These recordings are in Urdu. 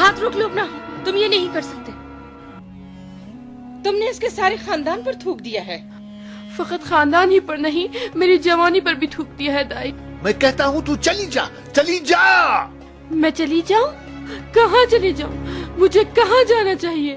ہاتھ روک لو اپنا، تم یہ نہیں کر سکتے، تم نے اس کے سارے خاندان پر تھوک دیا ہے۔ فقط خاندان ہی پر نہیں، میری جوانی پر بھی تھوک دیا ہے دائی۔ میں کہتا ہوں تو چلی جا، چلی جا۔ میں چلی جاؤں؟ کہاں چلی جاؤں؟ مجھے کہاں جانا چاہیے؟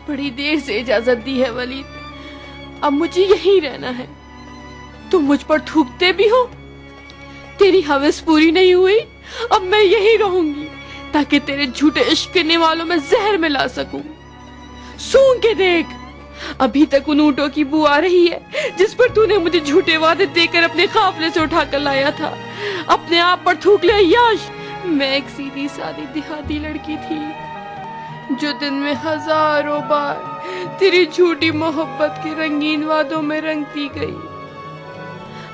بڑی دیر سے اجازت دی ہے ولید، اب مجھے یہیں رہنا ہے۔ تم مجھ پر تھوکتے بھی ہو، تیری ہوس پوری نہیں ہوئی، اب میں یہیں رہوں گی تاکہ تیرے جھوٹے عشق کرنے والوں میں زہر ملا سکوں۔ سونگ کے دیکھ، ابھی تک ان اونٹوں کی بو آ رہی ہے جس پر تو نے مجھے جھوٹے وعدے دے کر اپنے قافلے سے اٹھا کر لایا تھا۔ اپنے آپ پر تھوک لے عیاش۔ میں ایک سیدھی سادی دیہاتی لڑکی تھی جو دن میں ہزاروں بار تیری جھوٹی محبت کے رنگین وعدوں میں رنگتی گئی۔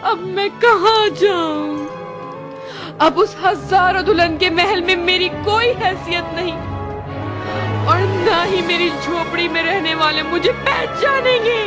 اب میں کہاں جاؤں؟ اب اس ہزاروں دلہن کے محل میں میری کوئی حیثیت نہیں، اور نہ ہی میری جھوپڑی میں رہنے والے مجھے پہچانیں گے۔